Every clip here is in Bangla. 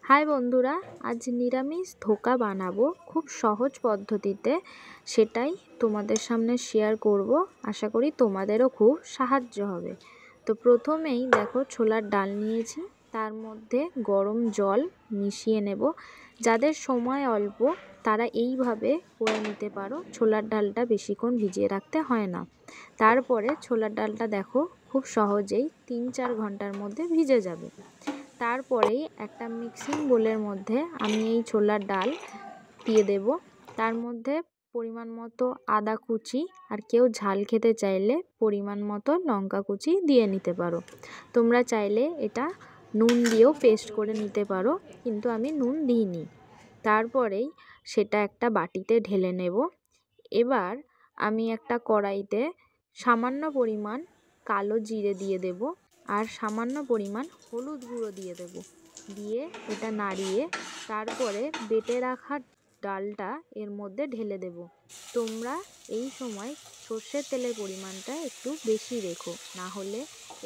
হাই বন্ধুরা, আজ নিরামিষ ধোকা বানাবো খুব সহজ পদ্ধতিতে। সেটাই তোমাদের সামনে শেয়ার করব। আশা করি তোমাদেরও খুব সাহায্য হবে। তো প্রথমেই দেখো, ছোলার ডাল নিয়েছি, তার মধ্যে গরম জল মিশিয়ে নেব। যাদের সময় অল্প তারা এইভাবে করে নিতে পারো, ছোলার ডালটা বেশিক্ষণ ভিজিয়ে রাখতে হয় না। তারপরে ছোলার ডালটা দেখো খুব সহজেই 3-4 ঘন্টার মধ্যে ভিজে যাবে। তারপরেই একটা মিক্সিং বোলের মধ্যে আমি এই ছোলার ডাল দিয়ে দেব। তার মধ্যে পরিমাণ মতো আদা কুচি, আর কেউ ঝাল খেতে চাইলে পরিমাণ মতো লঙ্কা কুচি দিয়ে নিতে পারো। তোমরা চাইলে এটা নুন দিয়েও পেস্ট করে নিতে পারো, কিন্তু আমি নুন দিইনি। তারপরেই সেটা একটা বাটিতে ঢেলে নেব। এবার আমি একটা কড়াইতে সামান্য পরিমাণ কালো জিরে দিয়ে দেব, আর সামান্য পরিমাণ হলুদ গুঁড়ো দিয়ে দেব। দিয়ে এটা নাড়িয়ে তারপরে বেটে রাখা ডালটা এর মধ্যে ঢেলে দেব। তোমরা এই সময় সর্ষের তেলের পরিমাণটা একটু বেশি রেখো, না হলে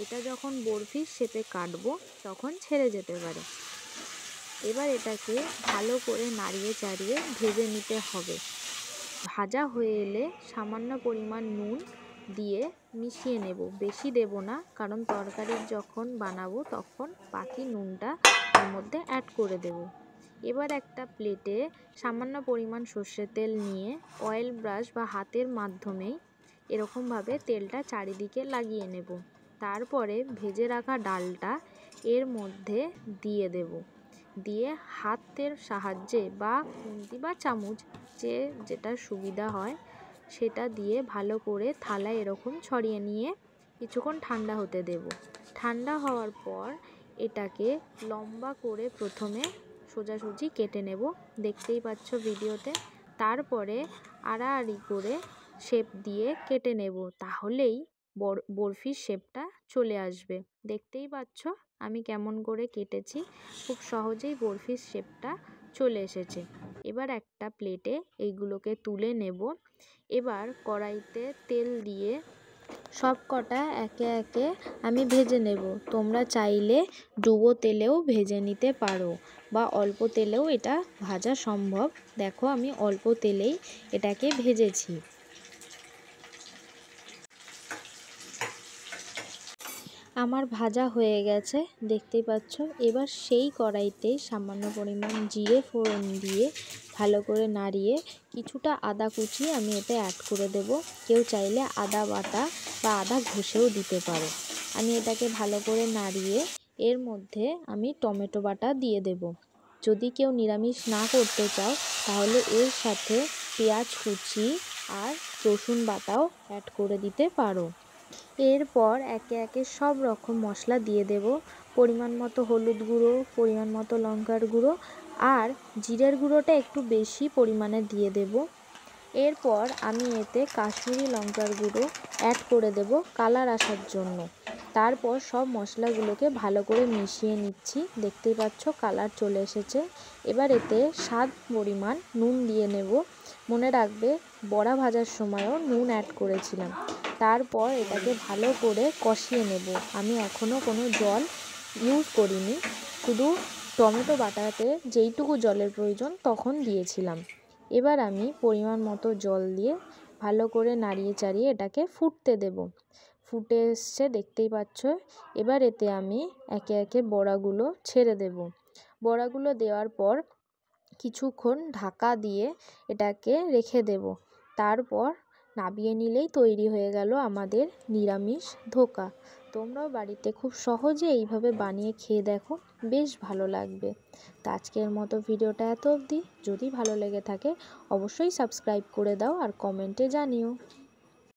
এটা যখন বরফির শেপে কাটবো তখন ছেড়ে যেতে পারে। এবার এটাকে ভালো করে নাড়িয়ে চাড়িয়ে ভেজে নিতে হবে। ভাজা হয়ে এলে সামান্য পরিমাণ নুন দিয়ে মিশিয়ে নেব, বেশি দেব না, কারণ তরকারি যখন বানাবো তখন বাকি নুনটা এর মধ্যে অ্যাড করে দেব। এবার একটা প্লেটে সামান্য পরিমাণ সর্ষের তেল নিয়ে অয়েল ব্রাশ বা হাতের মাধ্যমেই এরকমভাবে তেলটা চারিদিকে লাগিয়ে নেব। তারপরে ভেজে রাখা ডালটা এর মধ্যে দিয়ে দেব। দিয়ে হাতের সাহায্যে বা খুন্তি বা চামচ, যেটা সুবিধা হয় সেটা দিয়ে ভালো করে থালায় এরকম ছড়িয়ে নিয়ে কিছুক্ষণ ঠান্ডা হতে দেব। ঠান্ডা হওয়ার পর এটাকে লম্বা করে প্রথমে সোজাসুজি কেটে নেব, দেখতেই পাচ্ছ ভিডিওতে। তারপরে আড়াআড়ি করে শেপ দিয়ে কেটে নেব, তাহলেই বরফির শেপটা চলে আসবে। দেখতেই পাচ্ছ আমি কেমন করে কেটেছি, খুব সহজেই বরফির শেপটা চলে এসেছে। এবার একটা প্লেটে এইগুলোকে তুলে নেব। এবার কড়াইতে তেল দিয়ে সব কটা একে একে আমি ভেজে নেব। তোমরা চাইলে ডুবো তেলেও ভেজে নিতে পারো, বা অল্প তেলেও এটা ভাজা সম্ভব। দেখো আমি অল্প তেলেই এটাকে ভেজেছি। আমার ভাজা হয়ে গেছে, দেখতেই পাচ্ছ। এবার সেই কড়াইতেই সামান্য পরিমাণ জিরে ফোড়ন দিয়ে ভালো করে নাড়িয়ে কিছুটা আদা কুচি আমি এতে অ্যাড করে দেব। কেউ চাইলে আদা বাটা বা আদা ঘষেও দিতে পারো। আমি এটাকে ভালো করে নাড়িয়ে এর মধ্যে আমি টমেটো বাটা দিয়ে দেব। যদি কেউ নিরামিষ না করতে চাও তাহলে এর সাথে পেঁয়াজ কুচি আর রসুন বাটাও অ্যাড করে দিতে পারো। এরপর একে একে সব রকম মশলা দিয়ে দেব। পরিমাণ মতো হলুদ গুঁড়ো, পরিমাণ মতো লঙ্কার গুঁড়ো, আর জিরের গুঁড়োটা একটু বেশি পরিমাণে দিয়ে দেব। এরপর আমি এতে কাশ্মীরি লঙ্কার গুঁড়ো অ্যাড করে দেব কালার আসার জন্য। তারপর সব মশলাগুলোকে ভালো করে মিশিয়ে নিচ্ছি, দেখতেই পাচ্ছ কালার চলে এসেছে। এবার এতে স্বাদ পরিমাণ নুন দিয়ে নেব। মনে রাখবে বড়া ভাজার সময়ও নুন অ্যাড করেছিলাম। তারপর এটাকে ভালো করে কষিয়ে নেব। আমি এখনও কোনো জল ইউজ করিনি, শুধু টমেটো বাটাতে যেইটুকু জলের প্রয়োজন তখন দিয়েছিলাম। এবার আমি পরিমাণ মতো জল দিয়ে ভালো করে নাড়িয়ে চাড়িয়ে এটাকে ফুটতে দেব। ফুটে এসছে, দেখতেই পাচ্ছ। এবার এতে আমি একে একে বড়াগুলো ছেড়ে দেব। বড়াগুলো দেওয়ার পর কিছুক্ষণ ঢাকা দিয়ে এটাকে রেখে দেব। তারপর নামিয়ে নিলেই তৈরি হয়ে গেল আমাদের নিরামিষ ধোকা। তোমরাও বাড়িতে খুব সহজে এইভাবে বানিয়ে খেয়ে দেখো, বেশ ভালো লাগবে। তো আজকের মতো ভিডিওটা এত অবধি। যদি ভালো লেগে থাকে অবশ্যই সাবস্ক্রাইব করে দাও আর কমেন্টে জানিও।